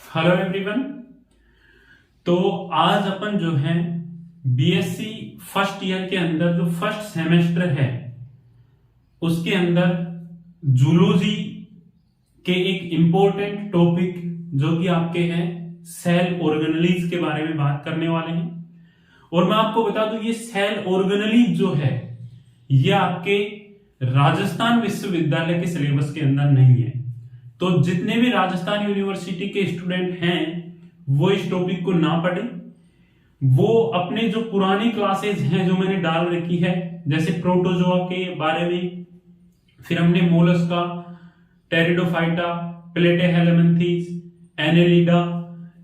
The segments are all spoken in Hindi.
Hello everyone. तो आज अपन जो है बीएससी फर्स्ट ईयर के अंदर जो फर्स्ट सेमेस्टर है उसके अंदर जूलॉजी के एक इंपॉर्टेंट टॉपिक जो कि आपके हैं सेल ऑर्गेनेलिज के बारे में बात करने वाले हैं। और मैं आपको बता दूं ये सेल ऑर्गेनेलिज जो है ये आपके राजस्थान विश्वविद्यालय के सिलेबस के अंदर नहीं है। तो जितने भी राजस्थान यूनिवर्सिटी के स्टूडेंट हैं वो इस टॉपिक को ना पढ़े, वो अपने जो पुरानी क्लासेस हैं जो मैंने डाल रखी है जैसे प्रोटोजोआ के बारे में, फिर हमने मोलस्का, टेरिडोफाइटा, प्लेटेहेलमिन्थेस, एनेलिडा,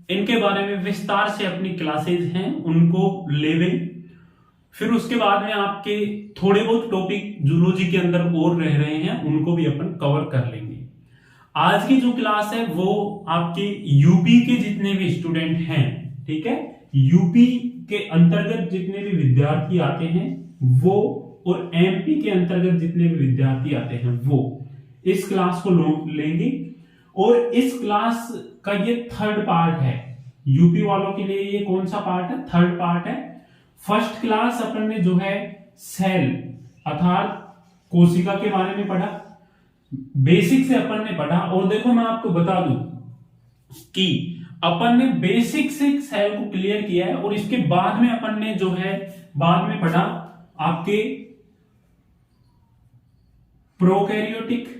इनके बारे में विस्तार से अपनी क्लासेस हैं उनको लेवे। फिर उसके बाद में आपके थोड़े बहुत टॉपिक जूलॉजी के अंदर और रह रहे हैं उनको भी अपन कवर कर लेंगे। आज की जो क्लास है वो आपके यूपी के जितने भी स्टूडेंट हैं, ठीक है, यूपी के अंतर्गत जितने भी विद्यार्थी आते हैं वो और एमपी के अंतर्गत जितने भी विद्यार्थी आते हैं वो इस क्लास को लेंगे। और इस क्लास का ये थर्ड पार्ट है। यूपी वालों के लिए ये कौन सा पार्ट है? थर्ड पार्ट है। फर्स्ट क्लास अपन ने जो है सेल अर्थात कोशिका के बारे में पढ़ा, बेसिक से अपन ने पढ़ा। और देखो मैं आपको बता दूं कि अपन ने बेसिक से सेल को क्लियर किया है और इसके बाद में अपन ने जो है बाद में पढ़ा आपके प्रोकैरियोटिक,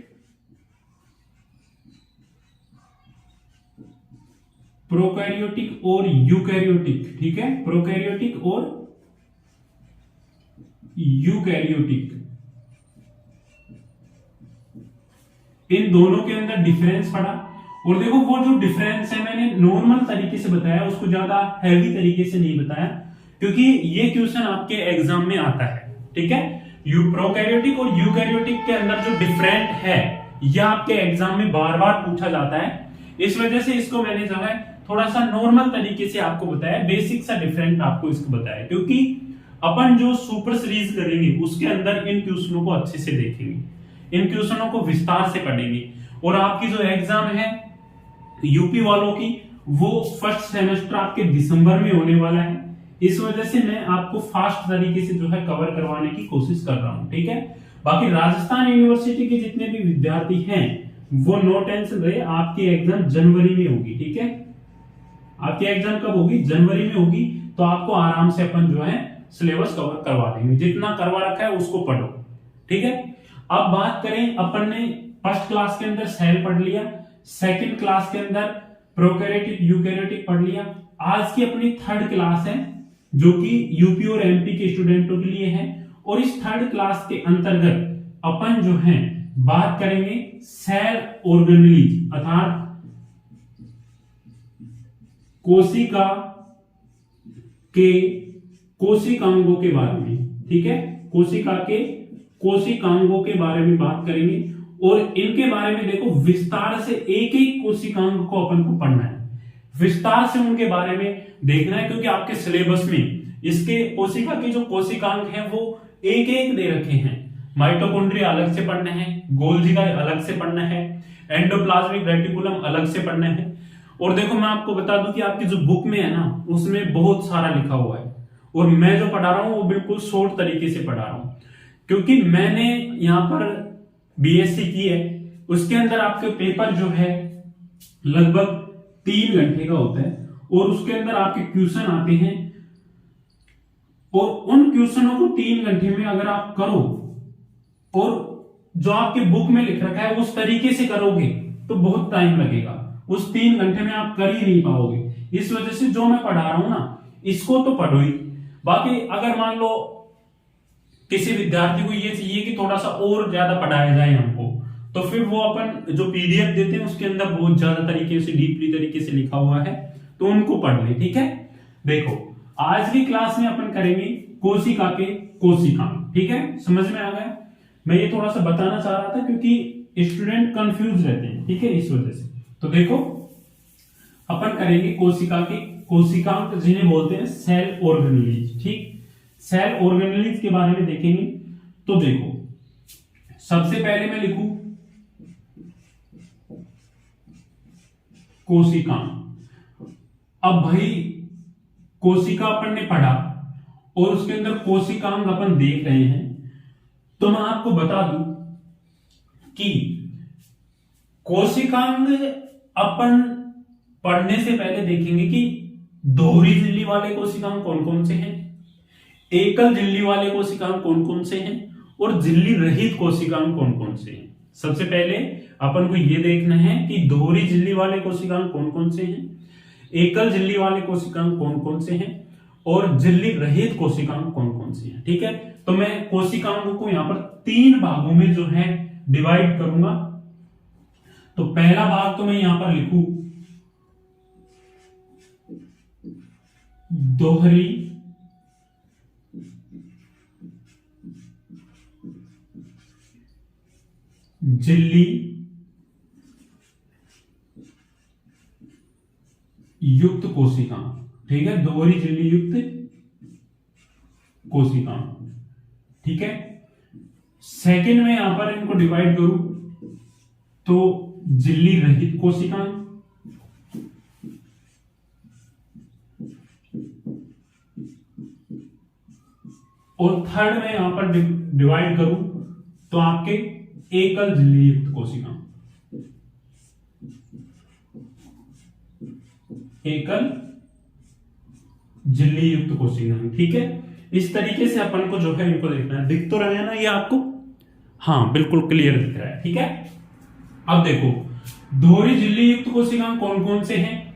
और यूकैरियोटिक, ठीक है, प्रोकैरियोटिक और यूकैरियोटिक, इन दोनों के अंदर डिफरेंस पढ़ा। और देखो वो जो डिफरेंस है मैंने नॉर्मल तरीके से बताया, उसको ज्यादा हैवी तरीके से नहीं बताया क्योंकि ये क्वेश्चन आपके एग्जाम में आता है, ठीक है। प्रोकैरियोटिक और यूकैरियोटिक के अंदर जो डिफरेंट है यह आपके एग्जाम में बार बार पूछा जाता है। इस वजह से इसको मैंने जो है थोड़ा सा नॉर्मल तरीके से आपको बताया, बेसिक सा डिफरेंट आपको इसको बताया, क्योंकि अपन जो सुपर सीरीज करेंगे उसके अंदर इन क्वेश्चनों को अच्छे से देखेंगे, इन क्वेश्चनों को विस्तार से पढ़ेंगे। और आपकी जो एग्जाम है यूपी वालों की वो फर्स्ट सेमेस्टर आपके दिसंबर में होने वाला है। इस वजह से मैं आपको फास्ट तरीके से जो है कवर करवाने की कोशिश कर रहा हूं, ठीक है। बाकी राजस्थान यूनिवर्सिटी के जितने भी विद्यार्थी हैं वो नो टेंशन रहे, आपकी एग्जाम जनवरी में होगी, ठीक है। आपकी एग्जाम कब होगी? जनवरी में होगी। तो आपको आराम से अपन जो है सिलेबस कवर करवा देंगे, जितना करवा रखा है उसको पढ़ो, ठीक है। अब बात करें, अपन ने फर्स्ट क्लास के अंदर सेल पढ़ लिया, सेकंड क्लास के अंदर प्रोकैरियोटिक यूकैरियोटिक पढ़ लिया। आज की अपनी थर्ड क्लास है जो कि यूपी और एमपी के स्टूडेंटों के लिए है। और इस थर्ड क्लास के अंतर्गत अपन जो है बात करेंगे सेल ऑर्गेनेलिज अर्थात कोशिका के कोशिकांगों के बारे में, ठीक है, कोशिका के कोशिकांगों के बारे में बात करेंगे। और इनके बारे में देखो विस्तार से एक एक कोशिकांग को अपन को पढ़ना है, विस्तार से उनके बारे में देखना है, क्योंकि आपके सिलेबस में इसके कोशिका के जो कोशिकांग हैं वो एक एक दे रखे हैं। माइटोकॉन्ड्रिया अलग से पढ़ना है, गोल्जी का अलग से पढ़ना है, एंडोप्लाज्मिक रेटिकुलम अलग से पढ़ना है। और देखो मैं आपको बता दूं कि आपकी जो बुक में है ना उसमें बहुत सारा लिखा हुआ है और मैं जो पढ़ा रहा हूं वो बिल्कुल शॉर्ट तरीके से पढ़ा रहा हूं, क्योंकि मैंने यहां पर बीएससी की है। उसके अंदर आपके पेपर जो है लगभग 3 घंटे का होता है और उसके अंदर आपके क्वेश्चन आते हैं और उन क्वेश्चनों को 3 घंटे में अगर आप करो और जो आपके बुक में लिख रखा है उस तरीके से करोगे तो बहुत टाइम लगेगा, उस 3 घंटे में आप कर ही नहीं पाओगे। इस वजह से जो मैं पढ़ा रहा हूं ना इसको तो पढ़ो ही। बाकी अगर मान लो किसी विद्यार्थी को ये चाहिए कि थोड़ा सा और ज्यादा पढ़ाया जाए हमको, तो फिर वो अपन जो पीडीएफ देते हैं उसके अंदर बहुत ज्यादा तरीके से डीपली तरीके से लिखा हुआ है तो उनको पढ़ ले, ठीक है। देखो आज की क्लास में अपन करेंगे कोशिका के कोशिकांग, ठीक है, समझ में आ गया। मैं ये थोड़ा सा बताना चाह रहा था क्योंकि स्टूडेंट कंफ्यूज रहते हैं, ठीक है, इस वजह से। तो देखो अपन करेंगे कोशिका के कोशिकांग जिन्हें बोलते हैं सेल ऑर्गेनेलिज, ठीक। सेल ऑर्गेनेलिज के बारे में देखेंगे तो देखो सबसे पहले मैं लिखूं कोशिकांग, अब भाई कोशिका अपन ने पढ़ा और उसके अंदर कोशिकांग अपन देख रहे हैं, तो मैं आपको बता दूं कि कोशिकांग अपन पढ़ने से पहले देखेंगे कि दोहरी झिल्ली वाले कोशिकांग कौन कौन से हैं, एकल झिल्ली वाले कोशिकांग कौन कौन से हैं, और झिल्ली रहित कोशिकांग कौन कौन से हैं। सबसे पहले अपन को यह देखना है कि दोहरी झिल्ली वाले कोशिकांग कौन कौन से हैं, एकल झिल्ली वाले कोशिकांग कौन कौन से हैं, और झिल्ली रहित कोशिकांग कौन कौन से हैं। ठीक है, तो मैं कोशिकांगों को यहां पर 3 भागों में जो है डिवाइड करूंगा। तो पहला भाग तो मैं यहां पर लिखूं दोहरी झिल्ली युक्त कोशिकांग। ठीक है, दोहरी झिल्ली युक्त कोशिकांग। ठीक है, सेकंड में यहां पर इनको डिवाइड करूं तो झिल्ली रहित कोशिकांग, और थर्ड में यहां पर डिवाइड करूं तो आपके एकल झिल्ली युक्त कोशिकांग, एकल झिल्ली युक्त कोशिकांग। ठीक है, इस तरीके से अपन को जो है इनको देखना है। दिख तो रहा है ना ये आपको? हाँ, बिल्कुल क्लियर दिख रहा है। ठीक है, अब देखो दोहरी झिल्ली युक्त कोशिकांग कौन कौन से हैं,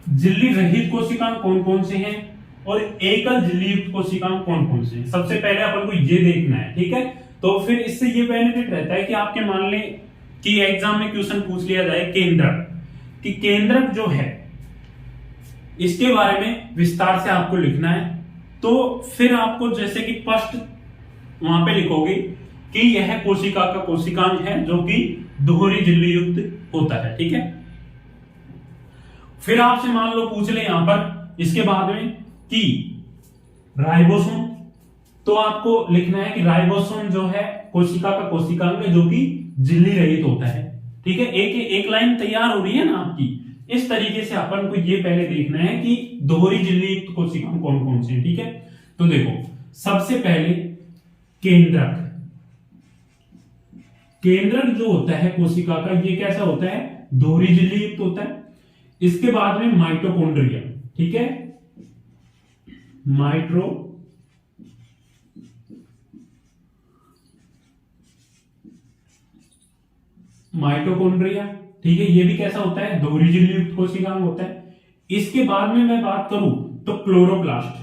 झिल्ली रहित कोशिकांग कौन कौन से हैं, और एकल झिल्ली युक्त कोशिकांग कौन कौन से हैं। सबसे पहले अपन को ये देखना है। ठीक है, तो फिर इससे ये बेनिफिट रहता है कि आपके मान लें कि एग्जाम में क्वेश्चन पूछ लिया जाए केंद्रक, कि केंद्रक जो है इसके बारे में विस्तार से आपको लिखना है, तो फिर आपको जैसे कि फर्स्ट वहां पे लिखोगे कि यह कोशिका का कोशिकांग है जो कि दोहरी झिल्ली युक्त होता है। ठीक है, फिर आपसे मान लो पूछ ले यहां पर इसके बाद में कि राइबोसोम, तो आपको लिखना है कि राइबोसोम जो है कोशिका का कोशिकांग है जो कि झिल्ली रहित होता है। ठीक है, एक लाइन तैयार हो रही है ना आपकी। इस तरीके से अपन को ये पहले देखना है कि दोहरी झिल्ली युक्त कोशिकांग कौन कौन से हैं। ठीक है, तो देखो सबसे पहले केंद्रक। केंद्रक जो होता है कोशिका का, ये कैसा होता है? दोहरी झिल्ली युक्त होता है। इसके बाद में माइटोकॉन्ड्रिया। ठीक है, माइटोकॉन्ड्रिया। ठीक है, ये भी कैसा होता है? दोहरी झिल्ली युक्त कोशिकांग होता है। इसके बाद में मैं बात करूं तो क्लोरोप्लास्ट।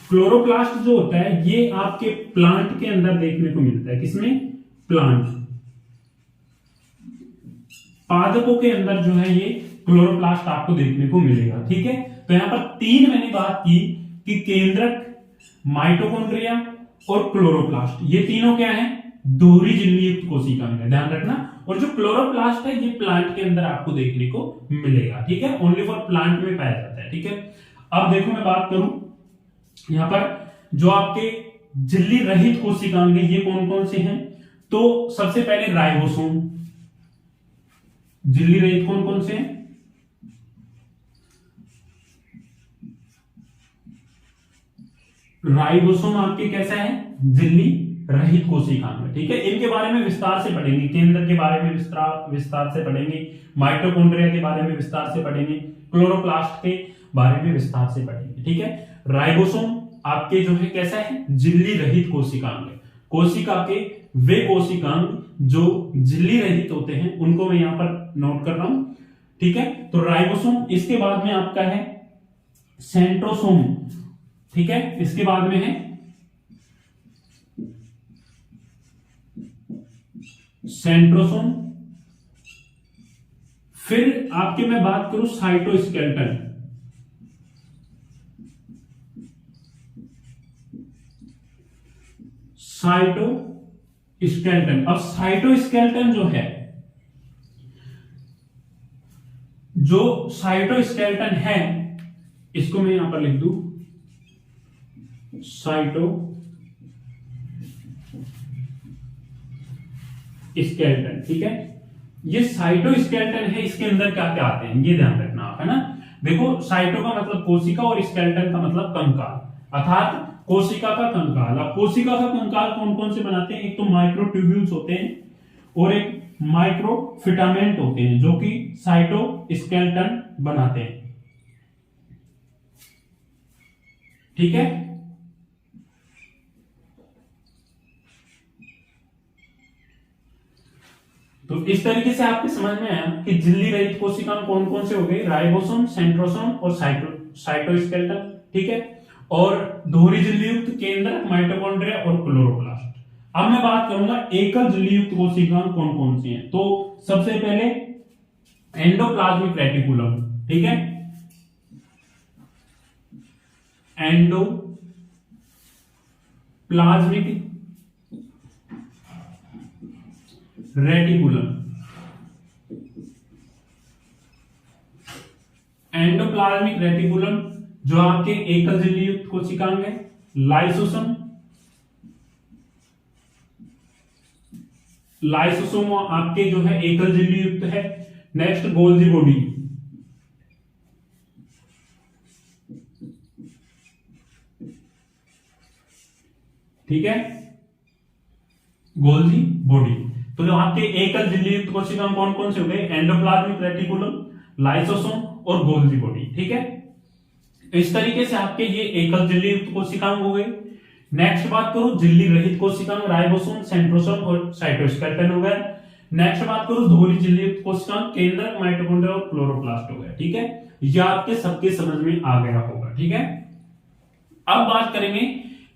क्लोरोप्लास्ट जो होता है ये आपके प्लांट के अंदर देखने को मिलता है। किसमें? प्लांट, पादपों के अंदर जो है ये क्लोरोप्लास्ट आपको देखने को मिलेगा। ठीक है, तो यहां पर 3 मैंने बात की कि केंद्रक, माइटोकॉन्ड्रिया और क्लोरोप्लास्ट, ये तीनों क्या है? दोहरी झिल्ली युक्त कोशिकांग है, ध्यान रखना। और जो क्लोरोप्लास्ट है ये प्लांट के अंदर आपको देखने को मिलेगा। ठीक है, ओनली फॉर प्लांट में पाया जाता है। ठीक है, अब देखो मैं बात करूं यहां पर जो आपके झिल्ली रहित कोशिकांग है ये कौन कौन से हैं, तो सबसे पहले राइबोसोम। झिल्ली रहित कौन कौन से हैं? राइबोसोम आपके कैसा है? झिल्ली रहित कोशिकांग है। ठीक है, इनके बारे में विस्तार से पढ़ेंगे, केंद्र के बारे में विस्तार से पढ़ेंगे, माइटोकॉन्ड्रिया के बारे में विस्तार से पढ़ेंगे, क्लोरोप्लास्ट के बारे में विस्तार से पढ़ेंगे। ठीक है, राइबोसोम आपके जो है कैसा है? झिल्ली रहित कोशिकांग है। कोशिका के वे कोशिकांग जो झिल्ली रहित होते हैं उनको मैं यहां पर नोट कर रहा हूं। ठीक है, तो राइबोसोम। इसके बाद में आपका है सेंट्रोसोम। ठीक है, इसके बाद में है सेंट्रोसोम। फिर आपके मैं बात करूं साइटोस्केलेटन। साइटोस्केलेटन। अब साइटोस्केलेटन जो है, जो साइटोस्केलेटन है इसको मैं यहां पर लिख दूं स्केलेटन, ठीक है। ये साइटोस्केलेटन है, इसके अंदर क्या क्या आते हैं ये ध्यान रखना आप, है ना। देखो साइटो का मतलब कोशिका और स्केलेटन का मतलब कंकाल, अर्थात कोशिका का कंकाल। अब कोशिका का कंकाल कौन कौन से बनाते हैं, एक तो माइक्रोट्यूब्यूल्स होते हैं और एक माइक्रोफिटामेंट होते हैं जो कि साइटोस्केलेटन बनाते हैं, ठीक है। तो इस तरीके से आपके समझ में आया कि झिल्ली रहित कोशिका कौन कौन से हो गए, राइबोसोम, सेंट्रोसोम और साइटोस्केलेटन, ठीक है। और दोहरी झिल्ली युक्त केंद्रक, माइटोकॉन्ड्रिया और क्लोरोप्लास्ट। अब मैं बात करूंगा एकल झिल्ली युक्त कोशिका कौन कौन सी हैं। तो सबसे पहले एंडोप्लाज्मिक रेटिकुलम, ठीक है, एंडोप्लाज्मिक रेटिकुलम। एंडोप्लाज्मिक रेटिकुलम जो आपके एकल झिल्ली युक्त कोशिकांग है। लाइसोसोम, लाइसोसोम आपके जो है एकल झिल्ली युक्त है। नेक्स्ट गोल्जी बॉडी, ठीक है, गोल्जी बॉडी। तो जो आपके एकल झिल्ली युक्त कोशिका कौन कौन से हो गए, एंडोप्लाज्मिक रेटिकुलम, लाइसोसोम और गोल्जी बॉडी, ठीक है। इस तरीके से आपके ये एकल झिल्ली युक्त कोशिकांग हो गए। नेक्स्ट बात करूं झिल्ली रहित कोशिकांग, राइबोसोम, सेंट्रोसोम और साइटोस्केलेटन हो गया। नेक्स्ट बात करूं दोहरी झिल्ली युक्त कोशिकांग, केंद्रक, माइटोकॉन्ड्रिया और क्लोरोप्लास्ट हो गया, ठीक है। ये आपके सबके समझ में आ गया होगा, ठीक है। अब बात करेंगे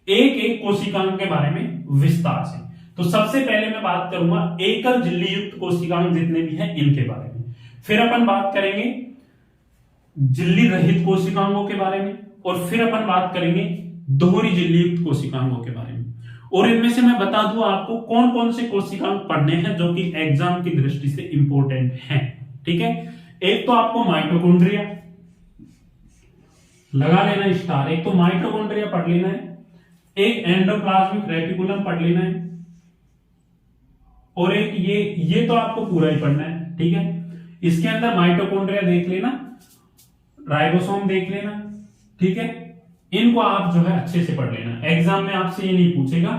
एक एक कोशिकांग के बारे में विस्तार से। तो सबसे पहले मैं बात करूंगा एकल झिल्ली युक्त कोशिकांग जितने भी हैं इनके बारे में, फिर अपन बात करेंगे झिल्ली रहित कोशिकांगों के बारे में, और फिर अपन बात करेंगे दोहरी झिल्ली युक्त कोशिकांगों के बारे में। और इनमें से मैं बता दूं आपको कौन कौन से कोशिकांग पढ़ने हैं जो कि एग्जाम की दृष्टि से इंपॉर्टेंट हैं, ठीक है। एक तो आपको माइटोकॉन्ड्रिया लगा लेना स्टार, एक तो माइटोकॉन्ड्रिया पढ़ लेना है, एक एंडोप्लाज्मिक रेटिकुलम पढ़ लेना है, और एक ये तो आपको पूरा ही पढ़ना है, ठीक है। इसके अंदर माइटोकॉन्ड्रिया देख लेना, राइबोसोम देख लेना, ठीक है। इनको आप जो है अच्छे से पढ़ लेना। एग्जाम में आपसे ये नहीं पूछेगा,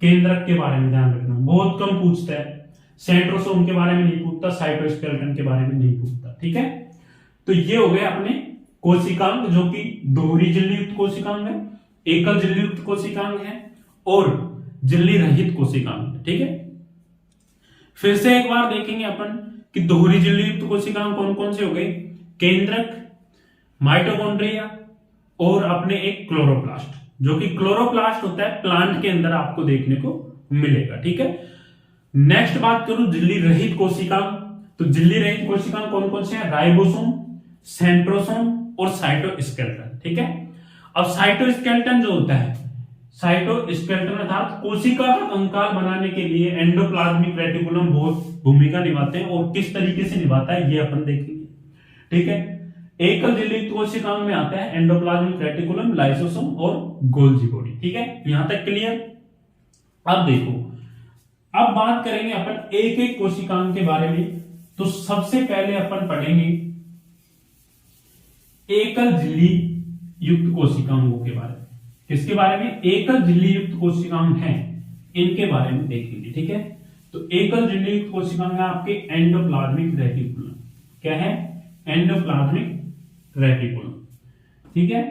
केंद्रक के बारे में ध्यान रखना, बहुत कम पूछता है। सेंट्रोसोम के बारे में नहीं पूछता, साइटोस्केलेटन के बारे में नहीं पूछता, ठीक है। तो ये हो गए अपने कोशिकांग जो कि दोहरी झिल्ली युक्त कोशिकांग है, एकल झिल्ली युक्त कोशिकांग है और झिल्ली रहित कोशिकांग है, ठीक है। फिर से एक बार देखेंगे अपन कि दोहरी झिल्ली युक्त कोशिकांग कौन कौन से हो गए, केंद्रक, माइटोकॉन्ड्रिया और अपने एक क्लोरोप्लास्ट, जो कि क्लोरोप्लास्ट होता है प्लांट के अंदर आपको देखने को मिलेगा, ठीक है। नेक्स्ट बात करूं झिल्ली रहित कोशिकांग, तो झिल्ली रहित कोशिकांग कौन कौन से हैं, राइबोसोम, सेंट्रोसोम और साइटोस्केलेटन, ठीक है। अब साइटोस्केलेटन जो होता है, साइटोस्केलेटन अर्थात कोशिका का कंकाल बनाने के लिए एंडोप्लाज्मिक रेटिकुलम बहुत भूमिका निभाते हैं, और किस तरीके से निभाता है ये अपन देखेंगे, ठीक है। एकल झिल्ली कोशिकांग में आता है एंडोप्लाज्मिक रेटिकुलम, लाइसोसोम और गोल्जी बॉडी, ठीक है। यहां तक क्लियर। अब देखो, अब बात करेंगे अपन एक एक कोशिकांग के बारे में। तो सबसे पहले अपन पढ़ेंगे एकल झिल्ली युक्त कोशिकांगों के बारे में। किसके बारे में, एकल झिल्ली युक्त कोशिकांग हैं, इनके बारे में देखेंगे, ठीक है। तो एकल झिल्ली युक्त कोशिकांग है आपके एंडोप्लाज्मिक रेटिकुलम, क्या है, एंडोप्लाज्मिक रेटिकुलम, ठीक है।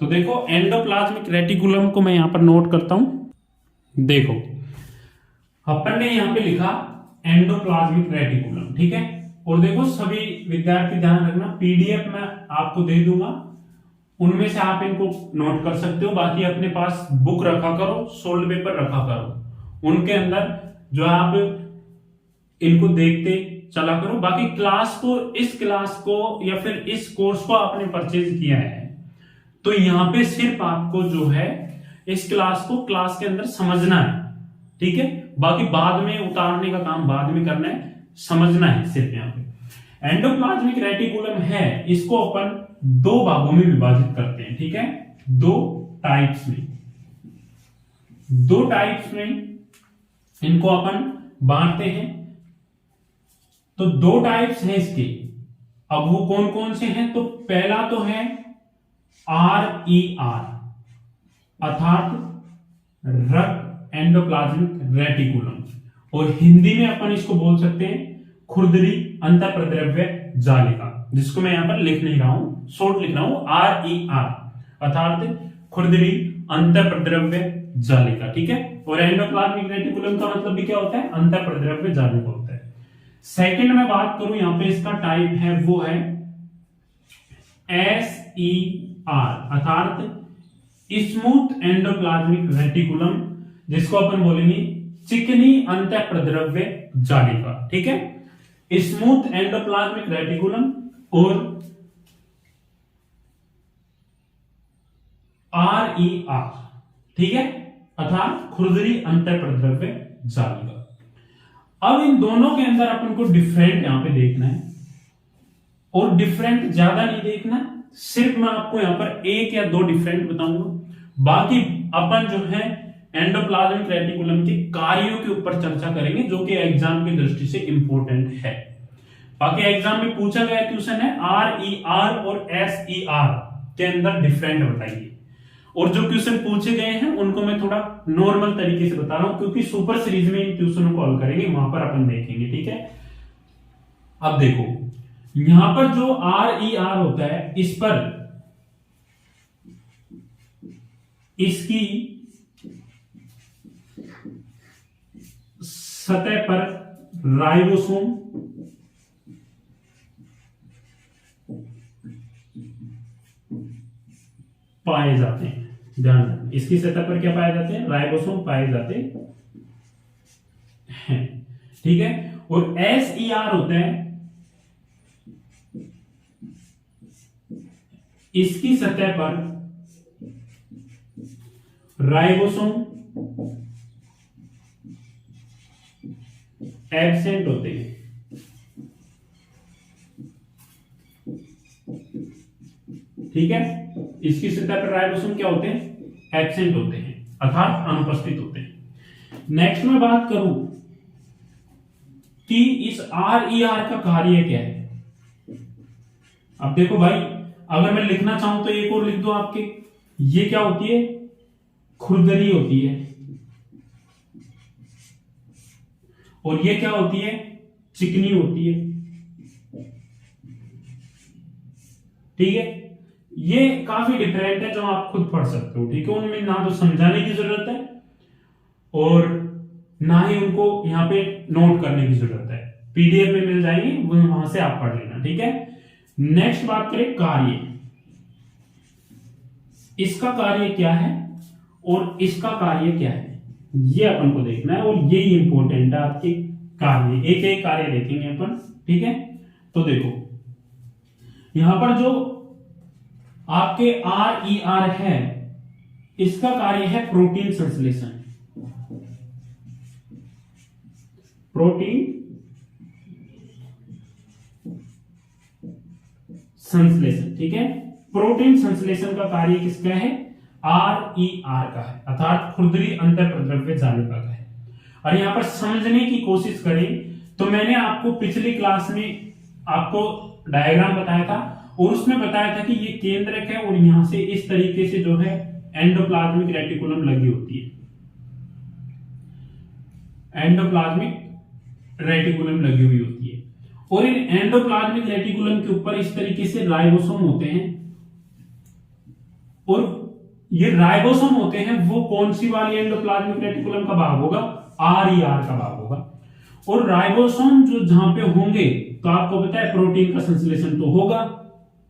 तो देखो एंडोप्लाज्मिक रेटिकुलम को मैं यहां पर नोट करता हूं। देखो अपन ने यहां पे लिखा एंडोप्लाज्मिक रेटिकुलम, ठीक है। और देखो सभी विद्यार्थी ध्यान रखना, पीडीएफ में आपको दे दूंगा, उनमें से आप इनको नोट कर सकते हो। बाकी अपने पास बुक रखा करो, सोल्ड पेपर रखा करो, उनके अंदर जो आप इनको देखते चला करो। बाकी क्लास को, इस क्लास को या फिर इस कोर्स को आपने परचेज किया है तो यहां पे सिर्फ आपको जो है इस क्लास को क्लास के अंदर समझना है, ठीक है। बाकी बाद में उतारने का काम बाद में करना है, समझना है सिर्फ। यहां पे एंडोप्लाज्मिक रेटिकुलम है, इसको अपन दो भागों में विभाजित करते हैं, ठीक है, दो टाइप्स में इनको अपन बांटते हैं। तो दो टाइप्स हैं इसके। अब वो कौन कौन से हैं? तो पहला तो है RER अर्थात रक्त एंडोप्लाज्मिक रेटिकुलम, और हिंदी में अपन इसको बोल सकते हैं खुरदरी अंतःप्रद्रव्य जालिका, जिसको मैं यहां पर लिख नहीं रहा हूं, शॉर्ट लिख रहा हूं RER अर्थात खुरदरी अंतःप्रद्रव्य जालिका। ठीक है, और एंडोप्लाज्मिक रेटिकुलम का मतलब भी क्या होता है? अंतःप्रद्रव्य जालिका होता है। सेकंड में बात करूं यहां पे इसका टाइप है वो है SER अर्थात स्मूथ एंडोप्लाज्मिक रेटिकुलम, जिसको अपन बोलेंगे चिकनी अंतःप्रद्रव्य जालिका। ठीक है, स्मूथ एंडोप्लाज्मिक रेटिकुलम और RER, ठीक है, अर्थात खुरदरी अंतःप्रद्रव्य जालिका। अब इन दोनों के अंदर अपन को डिफरेंट यहां पे देखना है, और डिफरेंट ज्यादा नहीं देखना, सिर्फ मैं आपको यहां पर एक या दो डिफरेंट बताऊंगा। बाकी अपन जो है एंडोप्लाज्मिक रेटिकुलम के कार्यों के ऊपर चर्चा करेंगे, जो कि एग्जाम की दृष्टि से इंपॉर्टेंट है। बाकी एग्जाम में पूछा गया क्वेश्चन है RER और SER के अंदर डिफरेंट बताइए, और जो क्वेश्चन पूछे गए हैं उनको मैं थोड़ा नॉर्मल तरीके से बता रहा हूं, क्योंकि सुपर सीरीज में इन क्वेश्चनों को हल करेंगे, वहां पर अपन देखेंगे। ठीक है, अब देखो यहां पर जो RER होता है, इस पर इसकी सतह पर राइबोसोम पाए जाते हैं। ध्यान रखना, इसकी सतह पर क्या पाए जाते हैं? राइबोसोम पाए जाते हैं। ठीक है, और SER होता है इसकी सतह पर राइबोसोम एब्सेंट होते हैं। ठीक है, इसकी सतह पर राइबोसोम क्या होते हैं? एब्सेंट होते हैं, अर्थात अनुपस्थित होते हैं। नेक्स्ट में बात करूं कि इस RER का कार्य क्या है। अब देखो भाई, अगर मैं लिखना चाहूं तो एक और लिख दो आपके, ये क्या होती है? खुरदरी होती है, और ये क्या होती है? चिकनी होती है। ठीक है, ये काफी डिफरेंट है, जो आप खुद पढ़ सकते हो। ठीक है, उनमें ना तो समझाने की जरूरत है और ना ही उनको यहां पे नोट करने की जरूरत है, PDF में मिल जाएंगे, वो वहां से आप पढ़ लेना। ठीक है, नेक्स्ट बात करें कार्य। इसका कार्य क्या है और इसका कार्य क्या है, ये अपन को देखना है, और ये इंपॉर्टेंट है आपके कार्य। एक एक कार्य देखेंगे अपन। ठीक है, तो देखो यहां पर जो आपके RER है, इसका कार्य है प्रोटीन संश्लेषण। प्रोटीन संश्लेषण, ठीक है, प्रोटीन संश्लेषण का कार्य किसका है? RER का है, अर्थात खुरदरी अंतःप्रद्रव्य जालिका का है। और यहां पर समझने की कोशिश करें तो मैंने आपको पिछली क्लास में आपको डायग्राम बताया था, और उसमें बताया था कि ये केंद्रक है, और यहां से इस तरीके से जो है एंडोप्लाज्मिक रेटिकुलम लगी होती है। एंडोप्लाज्मिक रेटिकुलम लगी हुई होती है, और इन एंडोप्लाज्मिक रेटिकुलम के ऊपर इस तरीके से राइबोसोम होते हैं, और ये राइबोसोम होते हैं वो कौन सी वाली एंडोप्लाज्मिक रेटिकुलम का भाग होगा? RER का भाग होगा। और राइबोसोम जो जहां पे होंगे, तो आपको पता है प्रोटीन का संश्लेषण तो होगा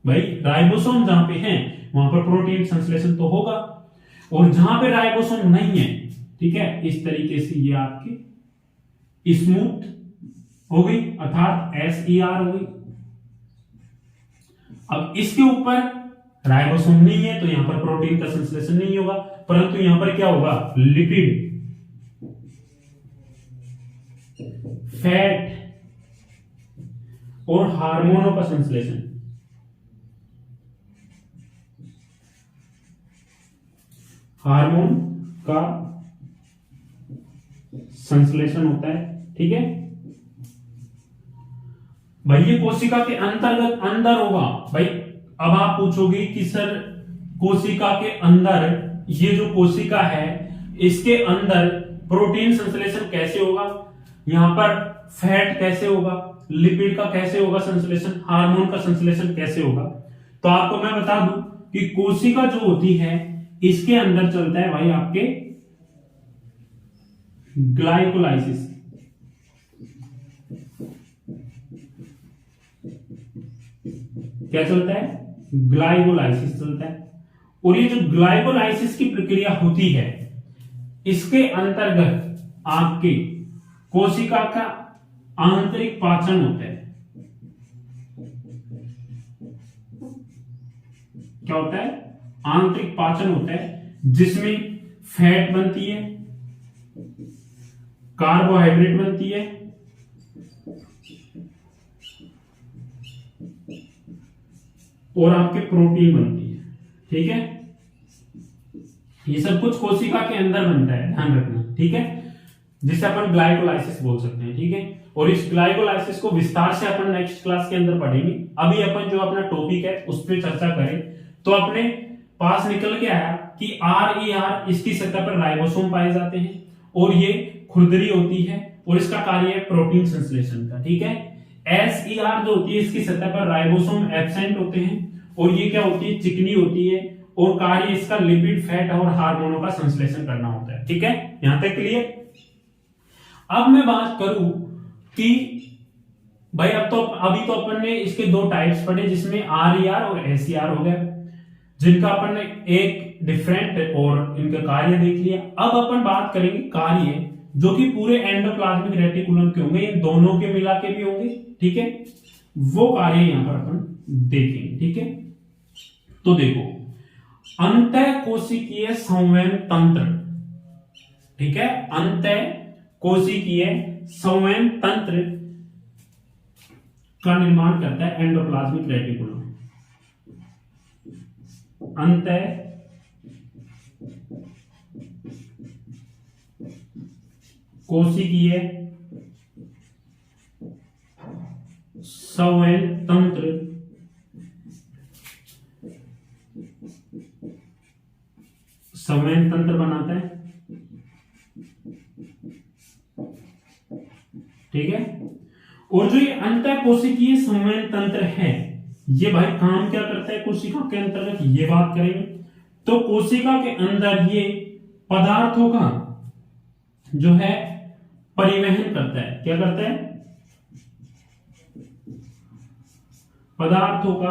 भाई, राइबोसोम जहां पे हैं वहां पर प्रोटीन संश्लेषण तो होगा, और जहां पे राइबोसोम नहीं है, ठीक है, इस तरीके से ये आपकी स्मूथ हो गई, अर्थात SER हो गई। अब इसके ऊपर राइबोसोम नहीं है, तो यहां पर प्रोटीन का संश्लेषण नहीं होगा, परंतु यहां पर क्या होगा? लिपिड, फैट और हार्मोनों का संश्लेषण। हार्मोन का संश्लेषण होता है, ठीक है भाई, ये कोशिका के अंतर्गत अंदर होगा भाई। अब आप पूछोगे कि सर कोशिका के अंदर, ये जो कोशिका है इसके अंदर प्रोटीन संश्लेषण कैसे होगा, यहां पर फैट कैसे होगा, लिपिड का कैसे होगा संश्लेषण, हार्मोन का संश्लेषण कैसे होगा। तो आपको मैं बता दूं कि कोशिका जो होती है इसके अंदर चलता है भाई आपके ग्लाइकोलाइसिस। क्या चलता है, ग्लाइकोलाइसिस चलता है। और ये जो ग्लाइकोलाइसिस की प्रक्रिया होती है इसके अंतर्गत आपके कोशिका का आंतरिक पाचन होता है। क्या होता है, आंतरिक पाचन होता है, जिसमें फैट बनती है, कार्बोहाइड्रेट बनती है और आपके प्रोटीन बनती है। ठीक है, ये सब कुछ कोशिका के अंदर बनता है, ध्यान रखना। ठीक है, जिसे अपन ग्लाइकोलाइसिस बोल सकते हैं। ठीक है, और इस ग्लाइकोलाइसिस को विस्तार से अपन नेक्स्ट क्लास के अंदर पढ़ेंगे। अभी अपन जो अपना टॉपिक है उस पर चर्चा करें तो अपने पास निकल के आया कि RER इसकी सतह पर राइबोसोम पाए जाते हैं और ये खुरदरी होती है और इसका कार्य है प्रोटीन संश्लेषण का। ठीक है, SER जो होती है इसकी सतह पर राइबोसोम एब्सेंट होते हैं और ये क्या होती है, चिकनी होती है और कार्य इसका लिपिड, फैट और हार्मोनों का संश्लेषण करना होता है। ठीक है, यहां तक क्लियर। अब मैं बात करूं कि भाई अभी तो अपन ने इसके दो टाइप्स पढ़े, जिसमें RER और SER हो गए, जिनका अपन ने एक डिफरेंट और इनका कार्य देख लिया। अब अपन बात करेंगे कार्य जो कि पूरे एंडोप्लाज्मिक रेटिकुलम के होंगे, इन दोनों के मिला के भी होंगे। ठीक है, वो कार्य यहां पर अपन देखेंगे। ठीक है, तो देखो, अंतःकोशिकीय संवहन तंत्र। ठीक है, अंतःकोशिकीय संवहन तंत्र का निर्माण करता है एंडोप्लाज्मिक रेटिकुलम। अंतःकोशिकीय संवहन तंत्र संवहन तंत्र बनाता है। ठीक है, और जो ये अंतःकोशिकीय संवहन तंत्र है ये भाई काम क्या करता है कोशिका के अंतर्गत, ये बात करेंगे। तो कोशिका के अंदर ये पदार्थों का जो है परिवहन करता है। क्या करता है, पदार्थों का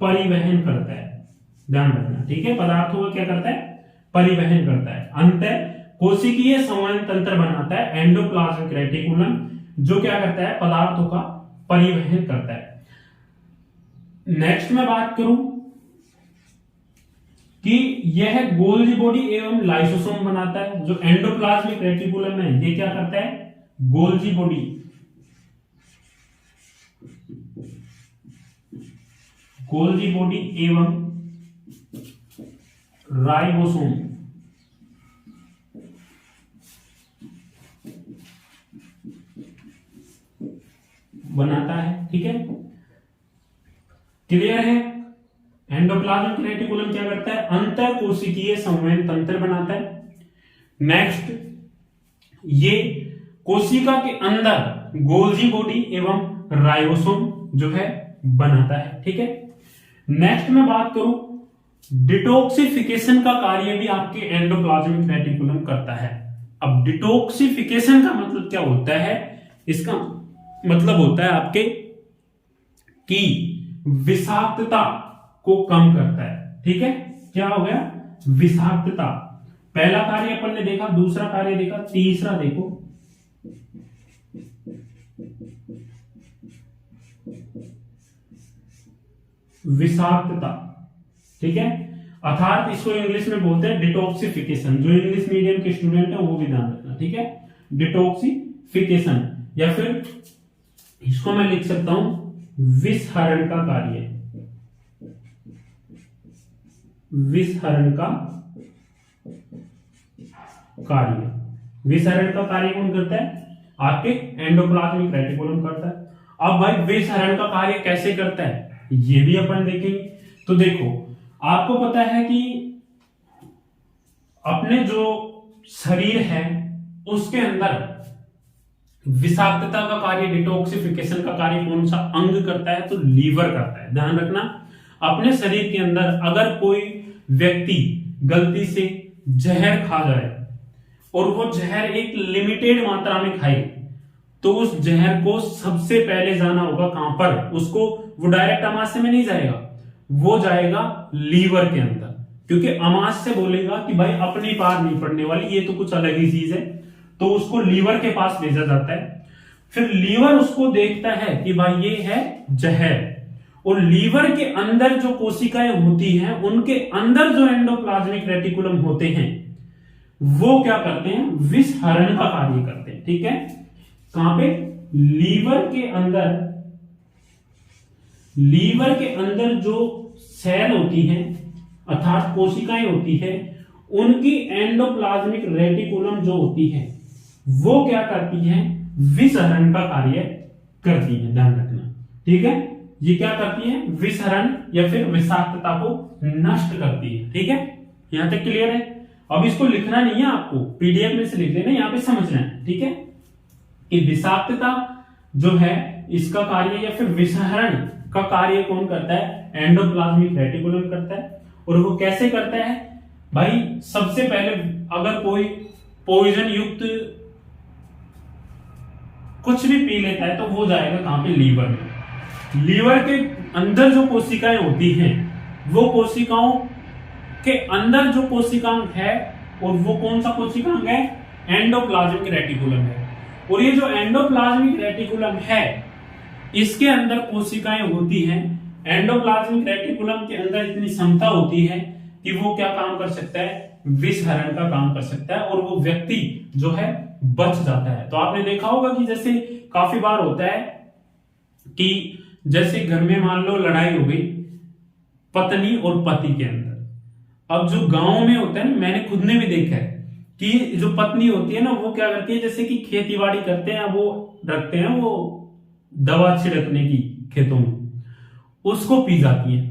परिवहन करता है, ध्यान रखना। ठीक है, पदार्थों का क्या करता है, परिवहन करता है। अंतःकोशिकीय संवहन तंत्र बनाता है एंडोप्लाज्मिक रेटिकुलम, जो क्या करता है, पदार्थों का परिवहन करता है। नेक्स्ट मैं बात करूं कि यह गोल्जी बॉडी एवं लाइसोसोम बनाता है। जो एंडोप्लाज्मिक रेटिकुलम है ये क्या करता है, गोल्जी बॉडी, गोल्जी बॉडी एवं राइबोसोम बनाता है। ठीक है, क्लियर है। एंडोप्लाज्मिक रेटिकुलम क्या करता है, अंतःकोशिकीय संवहन तंत्र बनाता है। नेक्स्ट, ये कोशिका के अंदर गोल्जी बॉडी एवं राइबोसोम जो है बनाता है। ठीक है, नेक्स्ट मैं बात करूं, डिटॉक्सिफिकेशन का कार्य भी आपके एंडोप्लाज्मिक रेटिकुलम करता है। अब डिटॉक्सिफिकेशन का मतलब क्या होता है, इसका मतलब होता है आपके कि विषाक्तता को कम करता है। ठीक है, क्या हो गया, विषाक्तता। पहला कार्य अपन ने देखा, दूसरा कार्य देखा, तीसरा देखो, विषाक्तता। ठीक है, अर्थात इसको इंग्लिश में बोलते हैं डिटॉक्सिफिकेशन। जो इंग्लिश मीडियम के स्टूडेंट है वो भी ध्यान रखना। ठीक है, डिटॉक्सिफिकेशन, या फिर इसको मैं लिख सकता हूं विषहरण का कार्य, विषहरण का कार्य। विसरण का कार्य कौन करता है? आपके एंडोप्लाज्मिक रेटिकुलम करता है। अब भाई विसरण का कार्य कैसे करता है ये भी अपन देखेंगे। तो देखो, आपको पता है कि अपने जो शरीर है उसके अंदर विषाक्तता का कार्य, डिटॉक्सिफिकेशन का कार्य कौन सा अंग करता है? तो लीवर करता है। ध्यान रखना, अपने शरीर के अंदर अगर कोई व्यक्ति गलती से जहर खा जाए और वो जहर एक लिमिटेड मात्रा में खाए, तो उस जहर को सबसे पहले जाना होगा कहां पर? उसको वो डायरेक्ट अमाशय में नहीं जाएगा, वो जाएगा लीवर के अंदर, क्योंकि अमाशय बोलेगा कि भाई अपनी पार नहीं पड़ने वाली, ये तो कुछ अलग ही चीज है, तो उसको लीवर के पास भेजा जाता है। फिर लीवर उसको देखता है कि भाई ये है जहर, और लीवर के अंदर जो कोशिकाएं होती हैं उनके अंदर जो एंडोप्लाज्मिक रेटिकुलम होते हैं वो क्या करते हैं? विसरण का कार्य करते हैं। ठीक है, कहां पे? लीवर के अंदर। लीवर के अंदर जो सेल होती हैं अर्थात कोशिकाएं होती है, उनकी एंडोप्लाज्मिक रेटिकुलम जो होती है वो क्या करती है? विसरण का कार्य करती है। ध्यान रखना, ठीक है, ये क्या करती है? विसरण या फिर विषाक्तता को नष्ट करती है। ठीक है, यहां तक क्लियर है? अब इसको लिखना नहीं है आपको, पीडीएफ में से लिख लेना, यहां पे समझना है। ठीक है, कि विषाक्तता जो है इसका कार्य या फिर विसरण का कार्य कौन करता है? एंडोप्लाज्मिक रेटिकुलम करता है। और वो कैसे करता है भाई? सबसे पहले अगर कोई पॉइजन युक्त कुछ भी पी लेता है तो वो जाएगा कहां पे? लीवर में। लीवर के अंदर जो कोशिकाएं होती हैं वो कोशिकाओं के अंदर जो कोशिकांग है, और वो कौन सा कोशिकांग है? एंडोप्लाज्मिक रेटिकुलम है। और ये जो एंडोप्लाज्मिक रेटिकुलम है इसके अंदर कोशिकाएं होती हैं। एंडोप्लाज्मिक रेटिकुलम के अंदर इतनी क्षमता होती है कि वो क्या काम कर सकता है? विसरण का काम कर सकता है, और वो व्यक्ति जो है बच जाता है। तो आपने देखा होगा कि जैसे काफी बार होता है कि जैसे घर में मान लो लड़ाई हो गई पत्नी और पति के अंदर। अब जो गांव में होता है ना, मैंने खुद ने भी देखा है कि जो पत्नी होती है ना वो क्या करती है, जैसे कि खेती बाड़ी करते हैं, वो रखते हैं वो दवा छिड़कने की खेतों में, उसको पी जाती है।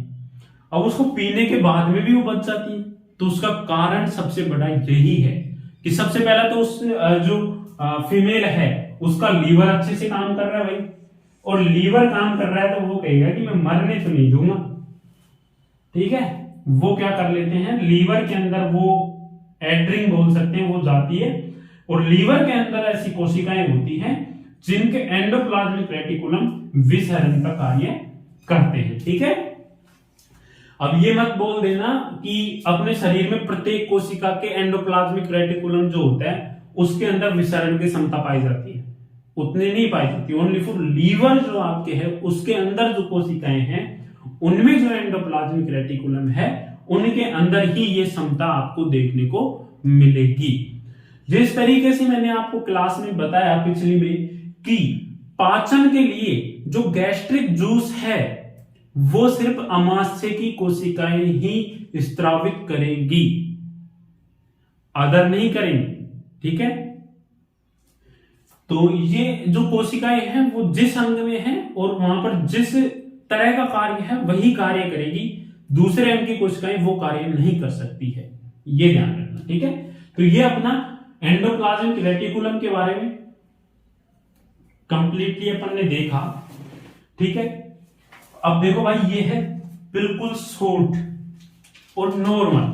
अब उसको पीने के बाद में भी वो बच जाती है। तो उसका कारण सबसे बड़ा यही है कि सबसे पहला तो उस जो फीमेल है उसका लीवर अच्छे से काम कर रहा है भाई, और लीवर काम कर रहा है तो वो कहेगा कि मैं मरने तो नहीं दूंगा। ठीक है, वो क्या कर लेते हैं, लीवर के अंदर वो एड्रिंग बोल सकते हैं, वो जाती है, और लीवर के अंदर ऐसी कोशिकाएं होती हैं जिनके एंडोप्लाज्मिक रेटिकुलम विसरण का कार्य करते हैं। ठीक है, अब ये मत बोल देना कि अपने शरीर में प्रत्येक कोशिका के एंडोप्लाज्मिक रेटिकुलम जो होता है उसके अंदर विसरण की क्षमता पाई जाती है, उतने नहीं पाई जाती। ओनली फॉर लीवर जो आपके है उसके अंदर जो कोशिकाएं हैं उनमें जो एंडोप्लाज्मिक रेटिकुलम है उनके अंदर ही ये क्षमता आपको देखने को मिलेगी। जिस तरीके से मैंने आपको क्लास में बताया पिछली में कि पाचन के लिए जो गैस्ट्रिक जूस है वो सिर्फ अमाशय की कोशिकाएं ही स्त्रावित करेंगी, अदर नहीं करेंगी। ठीक है, तो ये जो कोशिकाएं हैं वो जिस अंग में है और वहां पर जिस तरह का कार्य है वही कार्य करेगी, दूसरे अंग की कोशिकाएं वो कार्य नहीं कर सकती है, ये ध्यान रखना। ठीक है, तो ये अपना एंडोप्लाज्मिक रेटिकुलम के बारे में कंप्लीटली अपन ने देखा। ठीक है, अब देखो भाई ये है बिल्कुल शॉर्ट और नॉर्मल,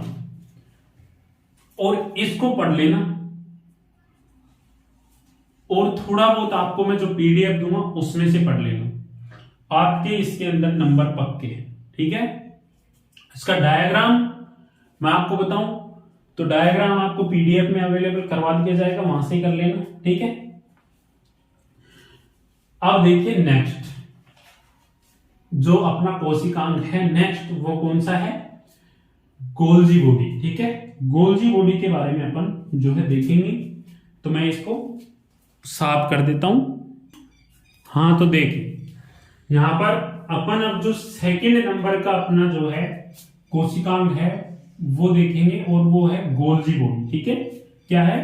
और इसको पढ़ लेना, और थोड़ा बहुत आपको मैं जो पीडीएफ दूंगा उसमें से पढ़ लेना, आपके इसके अंदर नंबर पक्के हैं। ठीक है, इसका डायग्राम मैं आपको बताऊं तो डायग्राम आपको पीडीएफ में अवेलेबल करवा दिया जाएगा, वहां से कर लेना। ठीक है, अब देखिए नेक्स्ट जो अपना कोशिकांग है नेक्स्ट वो कौन सा है? Golgi body. ठीक है, गोल्जी बॉडी के बारे में अपन जो है देखेंगे, तो मैं इसको साफ कर देता हूं। हाँ, तो देखिए यहां पर अपन अब जो सेकंड नंबर का अपना जो है कोशिकांग है वो देखेंगे, और वो है गोल्जी बॉडी। ठीक है, क्या है?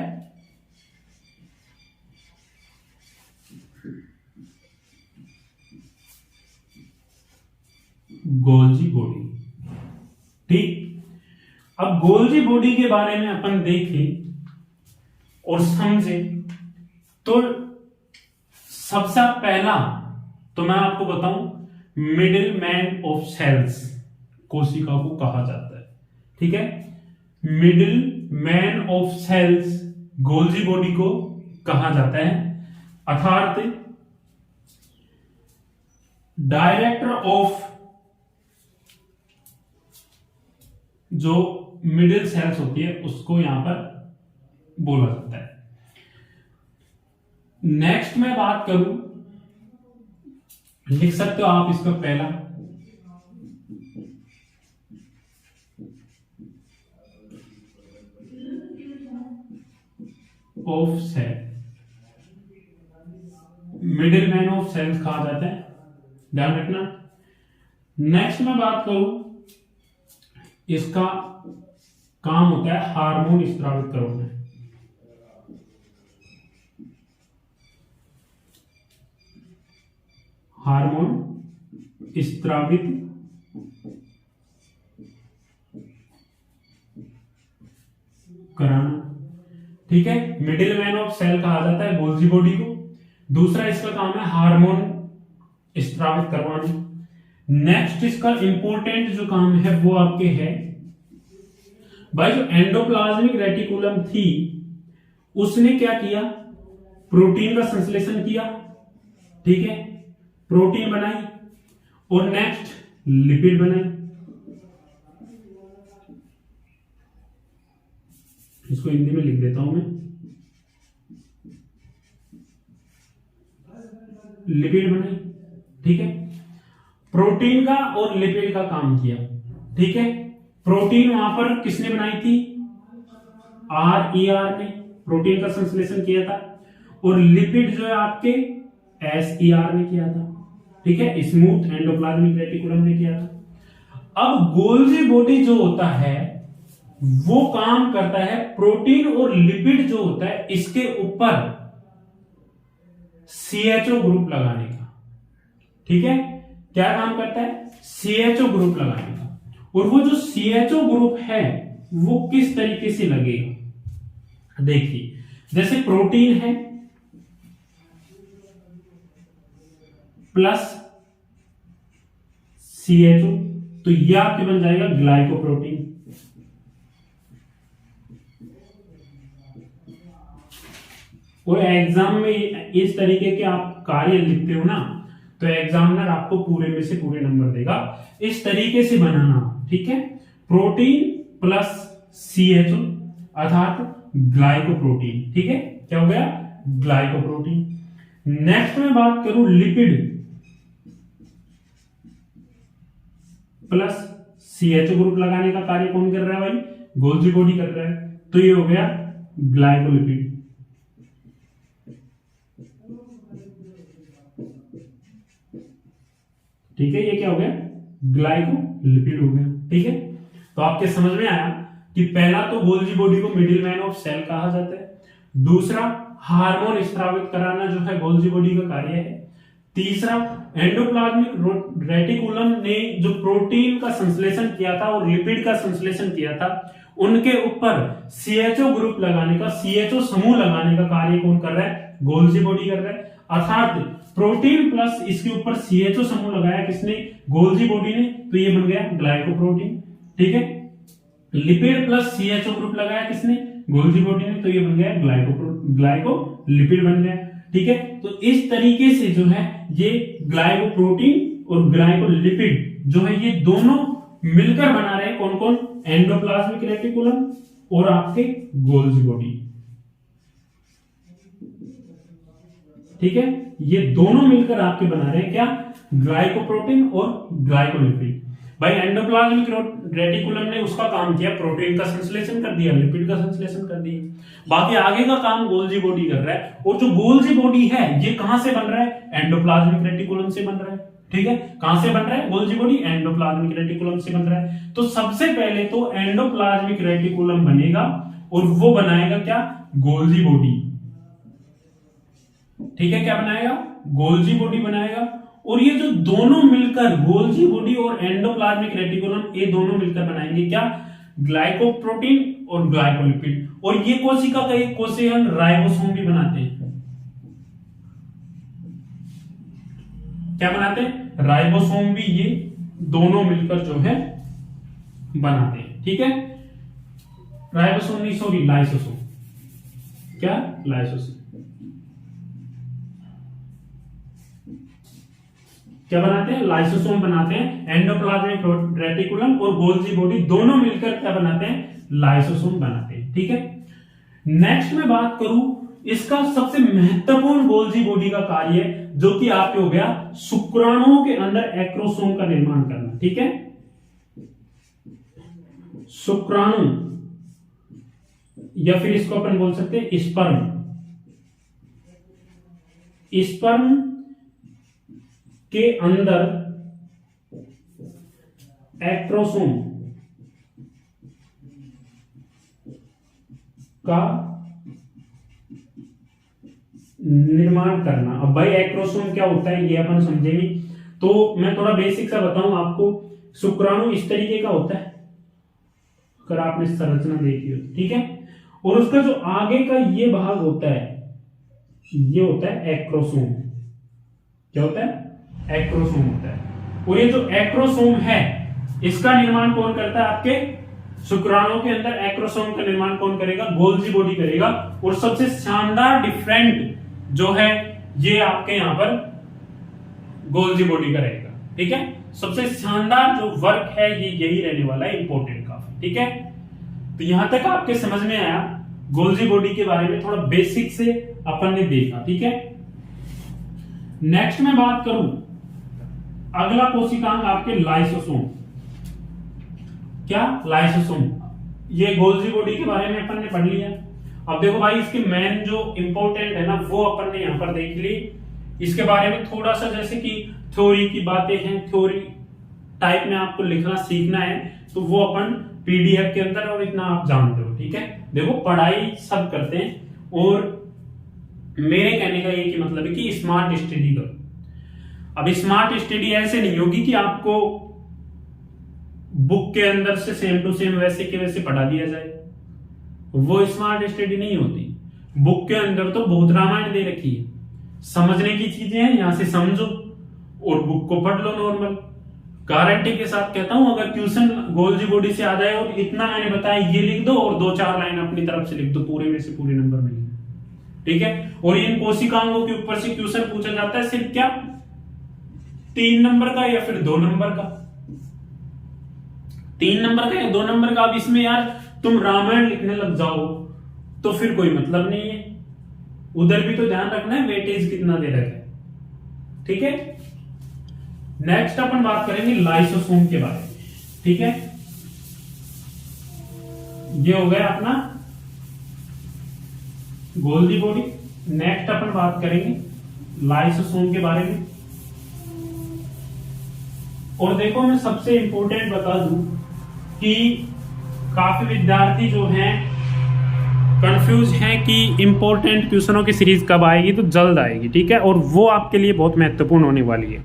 Golgi body. ठीक, अब गोल्जी बॉडी के बारे में अपन देखें और समझे तो सबसे पहला तो मैं आपको बताऊं मिडिल मैन ऑफ सेल्स कोशिका को कहा जाता है। ठीक है, middleman of cells Golgi body को कहा जाता है, अर्थात डायरेक्टर ऑफ जो मिडिल सेल्स होती है उसको यहां पर बोला जाता है। नेक्स्ट मैं बात करूं, लिख सकते हो आप इसका पहला of cell, middleman of cells कहा जाता है, ध्यान रखना। नेक्स्ट मैं बात करूं, इसका काम होता है हार्मोन स्रावित करना। हार्मोन स्रावित कराना। ठीक है, मिडिल मैन ऑफ सेल कहा जाता है गोल्जी बॉडी को। दूसरा इसका काम है हार्मोन स्रावित करवाना। नेक्स्ट इसका इंपॉर्टेंट जो काम है वो आपके है भाई, जो एंडोप्लाज्मिक रेटिकुलम थी उसने क्या किया, प्रोटीन का संश्लेषण किया। ठीक है, प्रोटीन बनाई और नेक्स्ट लिपिड बनाई। इसको हिंदी में लिख देता हूं मैं, लिपिड बनाई। ठीक है, प्रोटीन का और लिपिड का काम किया। ठीक है, प्रोटीन वहां पर किसने बनाई थी, RER ने प्रोटीन का संश्लेषण किया था, और लिपिड जो है आपके SER ने किया था। ठीक है, स्मूथ एंडोप्लाज्मिक रेटिकुलम ने किया था। अब गोल्जी बॉडी जो होता है वो काम करता है प्रोटीन और लिपिड जो होता है इसके ऊपर CHO ग्रुप लगाने का। ठीक है, क्या काम करता है, CHO ग्रुप लगाने का। और वो जो CHO ग्रुप है वो किस तरीके से लगेगा, देखिए जैसे प्रोटीन है प्लस CHO, तो ये आपके बन जाएगा ग्लाइकोप्रोटीन। और एग्जाम में इस तरीके के आप कार्य लिखते हो ना तो एग्जामिनर आपको पूरे में से पूरे नंबर देगा। इस तरीके से बनाना, ठीक है, प्रोटीन प्लस CHO अर्थात ग्लाइकोप्रोटीन। ठीक है, क्या हो गया, ग्लाइकोप्रोटीन। नेक्स्ट में बात करूं लिपिड प्लस CHO ग्रुप लगाने का कार्य कौन कर रहा है भाई, गोल्जी बॉडी कर रहा है, तो ये हो गया ग्लाइकोलिपिड। ठीक है, ये क्या हो गया, ग्लाइकोलिपिड हो गया। ठीक है, तो आपके समझ में आया कि पहला तो गोल्जी बॉडी को मिडिल मैन ऑफ सेल कहा जाता है, दूसरा हार्मोन स्रावित कराना जो है गोल्जी बॉडी का कार्य है, तीसरा एंडोप्लाज्मिक रेटिकुलम ने जो प्रोटीन का संश्लेषण किया था और लिपिड का संश्लेषण किया था उनके ऊपर CHO ग्रुप लगाने का, CHO समूह लगाने का कार्य कौन कर रहा है, गोल्जी बॉडी कर रहा है। अर्थात प्रोटीन प्लस इसके ऊपर CHO समूह लगाया किसने, गोल्जी बॉडी ने, तो ये बन गया ग्लाइकोप्रोटीन। ठीक है, लिपिड प्लस CHO ग्रुप लगाया किसने, गोल्जी बॉडी ने, तो ये बन गया ग्लाइकोलिपिड बन गया। ठीक है, तो इस तरीके से जो है ये ग्लाइकोप्रोटीन और ग्लाइकोलिपिड जो है ये दोनों मिलकर बना रहे हैं कौन कौन, एंडोप्लाज्मिक रेटिकुलम और आपके गोल्जी बॉडी। ठीक है, ये दोनों मिलकर आपके बना रहे हैं क्या, ग्लाइकोप्रोटीन और ग्लाइकोलिपिड। भाई एंडोप्लाज्मिक रेटिकुलम ने उसका काम किया, प्रोटीन का संश्लेषण कर दिया, लिपिड का संश्लेषण कर दिया, बाकी आगे का काम गोल्जी बॉडी कर रहा है। और जो गोल्जी बॉडी है ये कहां से बन रहा है, एंडोप्लाज्मिक रेटिकुलम से बन रहा है। ठीक है, कहां से बन रहा है गोल्जी बॉडी, एंडोप्लाज्मिक रेटिकुलम से बन रहा है। तो सबसे पहले तो एंडोप्लाज्मिक रेटिकुलम बनेगा और वो बनाएगा क्या, गोल्जी बॉडी। ठीक है, क्या बनाएगा, गोल्जी बॉडी बनाएगा। और ये जो दोनों मिलकर गोल्जी बॉडी और एंडोप्लाज्मिक रेटिकुलम, ये दोनों मिलकर बनाएंगे क्या, ग्लाइकोप्रोटीन और ग्लाइकोलिपिड। और ये कोशिका का एक कोशिका राइबोसोम भी बनाते हैं। क्या बनाते हैं, राइबोसोम भी ये दोनों मिलकर जो है बनाते हैं। ठीक है, राइबोसोम नहीं, सॉरी लाइसोसोम। क्या, लाइसोसोम क्या बनाते हैं, लाइसोसोम बनाते हैं। एंडोप्लाज्मिक रेटिकुलम और गोल्जी बॉडी दोनों मिलकर क्या बनाते हैं, लाइसोसोम बनाते हैं। ठीक है, नेक्स्ट में बात करूं इसका सबसे महत्वपूर्ण गोल्जी बॉडी का कार्य, जो कि आपके हो गया शुक्राणुओं के अंदर एक्रोसोम का निर्माण करना। ठीक है, शुक्राणु या फिर इसको अपन बोल सकते हैं स्पर्म। स्पर्म के अंदर एक्रोसोम का निर्माण करना। अब भाई एक्रोसोम क्या होता है ये अपन समझेंगे, तो मैं थोड़ा बेसिक सा बताऊं आपको। शुक्राणु इस तरीके का होता है, अगर आपने संरचना देखी हो, ठीक है। और उसका जो आगे का ये भाग होता है, ये होता है एक्रोसोम। क्या होता है, एक्रोसोम होता है। और ये जो एक्रोसोम है, इसका निर्माण कौन करता है, आपके शुक्राणुओं के अंदर एक्रोसोम का निर्माण कौन करेगा, गोल्जी बॉडी करेगा। और सबसे शानदार डिफरेंट जो है ये आपके यहां पर गोल्जी बॉडी का रहेगा। ठीक है, सबसे शानदार जो वर्क है ये यही रहने वाला है, इंपॉर्टेंट काफी। ठीक है, तो यहां तक आपके समझ में आया गोल्जी बॉडी के बारे में, थोड़ा बेसिक से अपन ने देखा। ठीक है, नेक्स्ट में बात करूं, अगला कोशिकांग आपके लाइसोसोम। क्या, लाइसोसोम। ये गोल्जी बॉडी के बारे में अपन ने पढ़ लिया। अब देखो भाई, इसके मेन जो इंपॉर्टेंट है ना, वो अपन ने यहां पर देख ली। इसके बारे में थोड़ा सा जैसे कि थ्योरी की बातें हैं, थ्योरी टाइप में आपको लिखना सीखना है, तो वो अपन पीडीएफ के अंदर, और इतना आप जानते हो। ठीक है, देखो पढ़ाई सब करते हैं, और मेरे कहने का एक ही मतलब है कि स्मार्ट स्टडी करो। अब स्मार्ट स्टडी ऐसे नहीं होगी कि आपको बुक के अंदर से सेम टू सेम वैसे के वैसे पढ़ा दिया जाए, वो स्मार्ट स्टडी नहीं होती। बुक के अंदर तो बहुत रामायण दे रखी है, समझने की चीजें हैं, यहां से समझो और बुक को पढ़ लो नॉर्मल। गारंटी के साथ कहता हूं, अगर क्वेश्चन गोल्जी बॉडी से आ जाए और इतना मैंने बताया ये लिख दो और 2-4 लाइन अपनी तरफ से लिख दो, पूरे में से पूरे नंबर मिलेंगे। ठीक है, और इन कोशिकांगों के ऊपर से क्वेश्चन पूछा जाता है सिर्फ क्या, 3 नंबर का या फिर 2 नंबर का, 3 नंबर का या 2 नंबर का। अब इसमें यार तुम रामायण लिखने लग जाओ तो फिर कोई मतलब नहीं है। उधर भी तो ध्यान रखना है वेटेज कितना दे रखा है। ठीक है, नेक्स्ट अपन बात करेंगे लाइसोसोम के बारे में। ठीक है, ये हो गया अपना गोल्जी बॉडी। नेक्स्ट अपन बात करेंगे लाइसोसोम के बारे में। और देखो, मैं सबसे इंपॉर्टेंट बता दूं कि काफी विद्यार्थी जो हैं कंफ्यूज हैं कि इंपॉर्टेंट क्वेश्चनों की सीरीज कब आएगी, तो जल्द आएगी। ठीक है, और वो आपके लिए बहुत महत्वपूर्ण होने वाली है।